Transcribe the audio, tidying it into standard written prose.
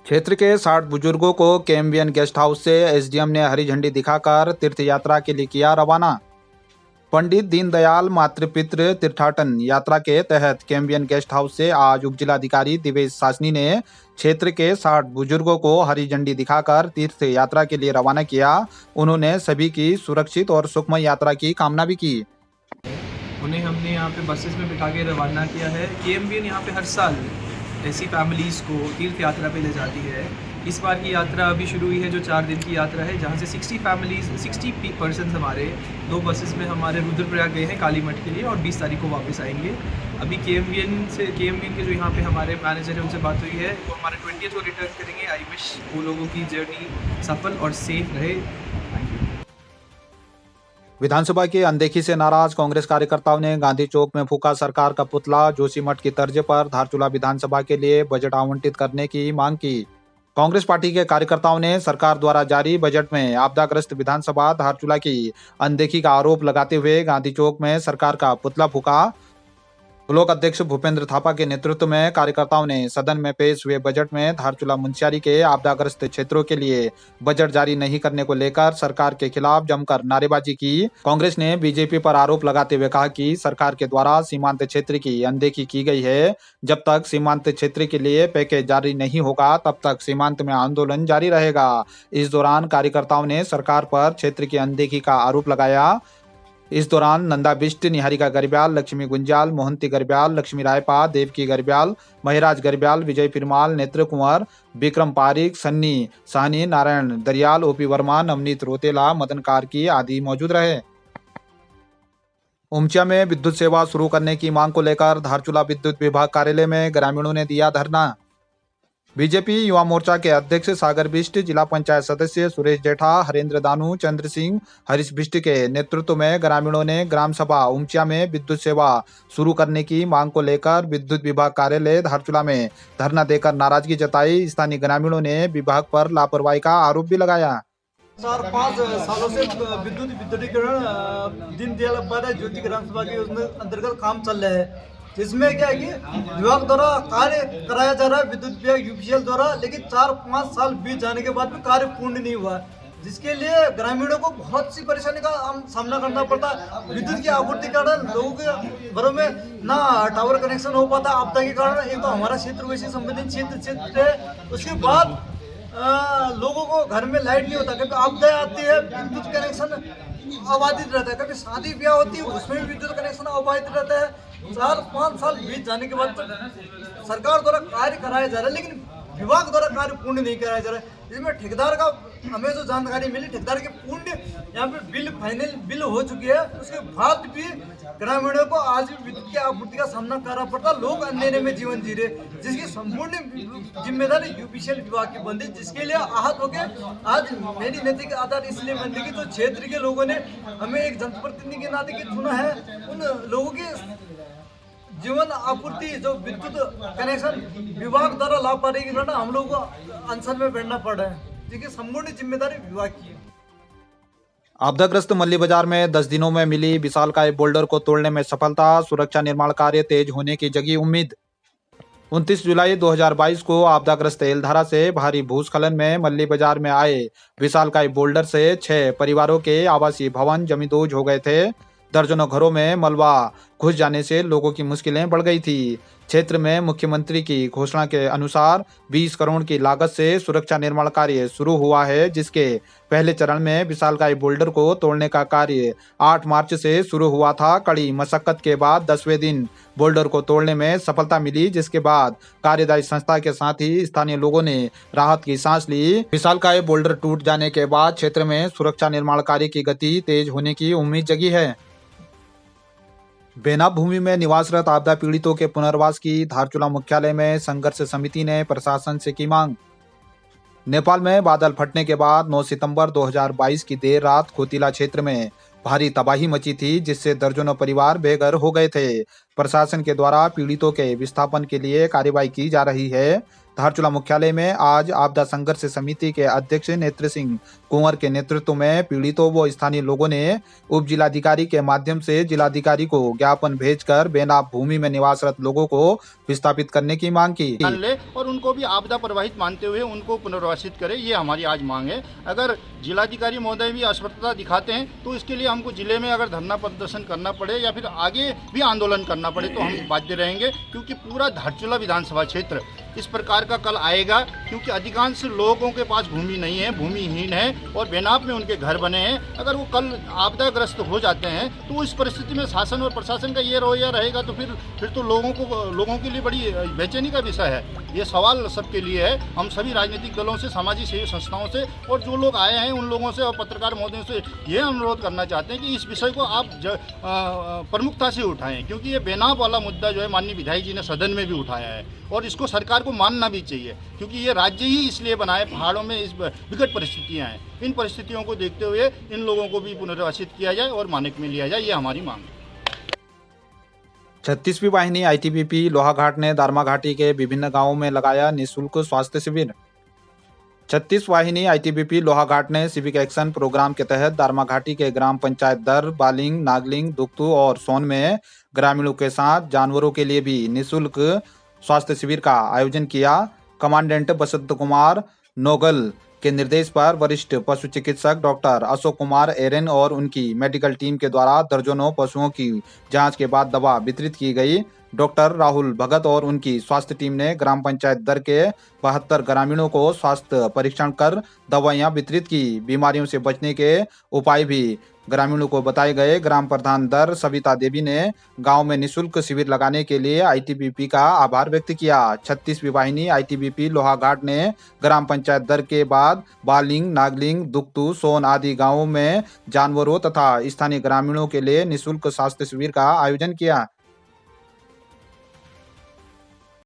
क्षेत्र के 60 बुजुर्गों को केएमवीएन गेस्ट हाउस से एसडीएम ने हरी झंडी दिखाकर तीर्थ यात्रा के लिए किया रवाना। पंडित दीनदयाल मातृपितृ तीर्थाटन यात्रा के तहत केएमवीएन गेस्ट हाउस से आज उप जिलाधिकारी दिवेश सासनी ने क्षेत्र के 60 बुजुर्गों को हरी झंडी दिखाकर तीर्थ यात्रा के लिए रवाना किया। उन्होंने सभी की सुरक्षित और सुखमय यात्रा की कामना भी की। उन्हें हमने यहाँ पे बसेस में बिठा के रवाना किया है। केएमवीएन यहाँ पे हर साल ऐसी फैमिलीज़ को तीर्थ यात्रा पे ले जाती है। इस बार की यात्रा अभी शुरू हुई है, जो 4 दिन की यात्रा है, जहाँ से 60 पर्सन हमारे 2 बसेस में हमारे रुद्रप्रयाग गए हैं काली मठ के लिए और 20 तारीख को वापस आएंगे। अभी केएमवीएन के जो यहाँ पे हमारे मैनेजर है उनसे बात हुई है, वो हमारे 20th को रिटर्न करेंगे। आई विश वो लोगों की जर्नी सफल और सेफ रहे। Thank you. विधानसभा की अनदेखी से नाराज कांग्रेस कार्यकर्ताओं ने गांधी चौक में फूका सरकार का पुतला। जोशीमठ की तर्ज पर धारचूला विधानसभा के लिए बजट आवंटित करने की मांग की। कांग्रेस पार्टी के कार्यकर्ताओं ने सरकार द्वारा जारी बजट में आपदाग्रस्त विधानसभा धारचूला की अनदेखी का आरोप लगाते हुए गांधी चौक में सरकार का पुतला फूका। ब्लॉक अध्यक्ष भूपेंद्र थापा के नेतृत्व में कार्यकर्ताओं ने सदन में पेश हुए बजट में धारचूला मुंशियारी के आपदाग्रस्त क्षेत्रों के लिए बजट जारी नहीं करने को लेकर सरकार के खिलाफ जमकर नारेबाजी की। कांग्रेस ने बीजेपी पर आरोप लगाते हुए कहा कि सरकार के द्वारा सीमांत क्षेत्र की अनदेखी की गई है। जब तक सीमांत क्षेत्र के लिए पैकेज जारी नहीं होगा तब तक सीमांत में आंदोलन जारी रहेगा। इस दौरान कार्यकर्ताओं ने सरकार पर क्षेत्र की अनदेखी का आरोप लगाया। इस दौरान नंदा बिष्ट, निहारिका गरिब्याल, लक्ष्मी गुंजाल, मोहंती गरिब्याल, लक्ष्मी रायपा, देवकी गरिब्याल, महराज गरिब्याल, विजय फिरमाल, नेत्र कुंवर, विक्रम पारिक, सन्नी साहनी, नारायण दरियाल, ओपी वर्मा, नवनीत रोतेला, मदन कार्की आदि मौजूद रहे। उमचा में विद्युत सेवा शुरू करने की मांग को लेकर धारचूला विद्युत विभाग कार्यालय में ग्रामीणों ने दिया धरना। बीजेपी युवा मोर्चा के अध्यक्ष सागर बिष्ट, जिला पंचायत सदस्य सुरेश जेठा, हरेंद्र दानू, चंद्र सिंह, हरीश बिष्ट के नेतृत्व में ग्रामीणों ने ग्राम सभा उमचा में विद्युत सेवा शुरू करने की मांग को लेकर विद्युत विभाग कार्यालय धारचूला में धरना देकर नाराजगी जताई। स्थानीय ग्रामीणों ने विभाग पर लापरवाही का आरोप भी लगाया। 4-5 सालों से विद्युतीकरण दीनदयाल उपाध्याय ज्योति ग्राम सभा के उसमें अंतर्गत काम चल रहा है, जिसमें क्या है कि विभाग द्वारा कार्य कराया जा रहा है विद्युत विभाग यूपीसीएल द्वारा, लेकिन 4-5 साल बीत जाने के बाद भी कार्य पूर्ण नहीं हुआ, जिसके लिए ग्रामीणों को बहुत सी परेशानी का सामना करना पड़ता है। विद्युत की आपूर्ति के कारण लोगों के घरों में ना टावर कनेक्शन हो पाता आपदा के कारण। एक तो हमारा क्षेत्र वैसे संवेदनशील क्षेत्र है, उसके बाद लोगों को घर में लाइट नहीं होता, क्योंकि आपदाएं आती है, विद्युत कनेक्शन अबाधित रहता है, कभी शादी ब्याह होती है उसमें भी विद्युत कनेक्शन अबाधित रहता है। 4-5 साल बीत जाने के बाद सरकार द्वारा कार्य कराया जा रहा है, लेकिन विभाग द्वारा कार्य पूर्ण नहीं कराया जा रहा है। इसमें ठेकेदार का हमें जो जानकारी मिली, ठेकेदार के पूर्ण यहाँ पे फाइनल बिल हो चुकी है, उसके बाद भी ग्रामीणों को आज भी विद्युत की आपूर्ति का सामना करना पड़ता। लोग अंधेरे में जीवन जी रहे, जिसकी संपूर्ण जिम्मेदारी यूपीसीएल विभाग की बनती, जिसके लिए आहत होकर आज मेरी नैतिक आधार इसलिए बनती कि जो क्षेत्र के लोगों ने हमें एक जनप्रतिनिधि के नाते की चुना है, उन लोगों की जीवन आपूर्ति जो विद्युत कनेक्शन विभाग द्वारा लापरवाही के कारण हम लोगों को अनशन में बैठना पड़ रहा है, जिसकी संपूर्ण जिम्मेदारी विभाग की है। आपदाग्रस्त मल्ली बाजार में 10 दिनों में मिली विशालकाय बोल्डर को तोड़ने में सफलता। सुरक्षा निर्माण कार्य तेज होने की जगी उम्मीद। 29 जुलाई 2022 को आपदाग्रस्त एलधारा से भारी भूस्खलन में मल्ली बाजार में आए विशालकाय बोल्डर से 6 परिवारों के आवासीय भवन जमींदोज हो गए थे। दर्जनों घरों में मलबा घुस जाने से लोगों की मुश्किलें बढ़ गई थी। क्षेत्र में मुख्यमंत्री की घोषणा के अनुसार 20 करोड़ की लागत से सुरक्षा निर्माण कार्य शुरू हुआ है, जिसके पहले चरण में विशालकाय बोल्डर को तोड़ने का कार्य 8 मार्च से शुरू हुआ था। कड़ी मशक्कत के बाद 10वें दिन बोल्डर को तोड़ने में सफलता मिली, जिसके बाद कार्यदायी संस्था के साथ ही स्थानीय लोगों ने राहत की सांस ली। विशालकाय बोल्डर टूट जाने के बाद क्षेत्र में सुरक्षा निर्माण कार्य की गति तेज होने की उम्मीद जगी है। बेनाम भूमि में निवासरत आपदा पीड़ितों के पुनर्वास की धारचूला मुख्यालय में संघर्ष समिति ने प्रशासन से की मांग। नेपाल में बादल फटने के बाद 9 सितंबर 2022 की देर रात खोतिला क्षेत्र में भारी तबाही मची थी, जिससे दर्जनों परिवार बेघर हो गए थे। प्रशासन के द्वारा पीड़ितों के विस्थापन के लिए कार्यवाही की जा रही है। धारचूला मुख्यालय में आज आपदा संघर्ष समिति के अध्यक्ष नेत्र सिंह कुंवर के नेतृत्व में पीड़ितों व स्थानीय लोगों ने उप जिलाधिकारी के माध्यम से जिलाधिकारी को ज्ञापन भेजकर बेनाम भूमि में निवासरत लोगों को विस्थापित करने की मांग की। मान ले और उनको भी आपदा प्रभावित मानते हुए उनको पुनर्वासित करे, ये हमारी आज मांग है। अगर जिलाधिकारी महोदय भी असमर्थता दिखाते हैं तो इसके लिए हमको जिले में अगर धरना प्रदर्शन करना पड़े या फिर आगे भी आंदोलन करना पड़े तो हम बाध्य रहेंगे, क्योंकि पूरा धारचूला विधानसभा क्षेत्र इस प्रकार का कल आएगा, क्योंकि अधिकांश लोगों के पास भूमि नहीं है, भूमिहीन है और बेनाप में उनके घर बने हैं। अगर वो कल आपदाग्रस्त हो जाते हैं तो इस परिस्थिति में शासन और प्रशासन का ये रवैया रहेगा तो फिर तो लोगों के लिए बड़ी बेचैनी का विषय है। ये सवाल सबके लिए है। हम सभी राजनीतिक दलों से, सामाजिक सेवी संस्थाओं से और जो लोग आए हैं उन लोगों से और पत्रकार महोदयों से ये अनुरोध करना चाहते हैं कि इस विषय को आप प्रमुखता से उठाएं, क्योंकि ये बेनाप वाला मुद्दा जो है माननीय विधायक जी ने सदन में भी उठाया है और इसको सरकार को मानना भी चाहिए, क्योंकि ये राज्य ही इसलिए बना है, पहाड़ों में इस विकट परिस्थितियाँ हैं। इन परिस्थितियों को देखते हुए इन लोगों को भी पुनर्वासित किया जाए और मानक में लिया जाए, ये हमारी मांग है। 36वीं वाहिनी आईटीबीपी लोहाघाट ने दारमा घाटी के विभिन्न गांवों में लगाया निःशुल्क स्वास्थ्य शिविर। 36 वाहिनी आईटीबीपी लोहाघाट ने सिविक एक्शन प्रोग्राम के तहत दारमा घाटी के ग्राम पंचायत दर, बालिंग, नागलिंग, दुक्तू और सोन में ग्रामीणों के साथ जानवरों के लिए भी निःशुल्क स्वास्थ्य शिविर का आयोजन किया। कमांडेंट बसंत कुमार नोगल के निर्देश पर वरिष्ठ पशु चिकित्सक डॉक्टर अशोक कुमार एरन और उनकी मेडिकल टीम के द्वारा दर्जनों पशुओं की जांच के बाद दवा वितरित की गई। डॉक्टर राहुल भगत और उनकी स्वास्थ्य टीम ने ग्राम पंचायत दर के 72 ग्रामीणों को स्वास्थ्य परीक्षण कर दवाइयां वितरित की। बीमारियों से बचने के उपाय भी ग्रामीणों को बताए गए। ग्राम प्रधान दर सविता देवी ने गांव में निःशुल्क शिविर लगाने के लिए आईटीबीपी का आभार व्यक्त किया। 36वीं वाहिनी आईटीबीपी लोहाघाट ने ग्राम पंचायत दर के बाद बालिंग, नागलिंग, दुक्तू, सोन आदि गांवों में जानवरों तथा स्थानीय ग्रामीणों के लिए निःशुल्क स्वास्थ्य शिविर का आयोजन किया।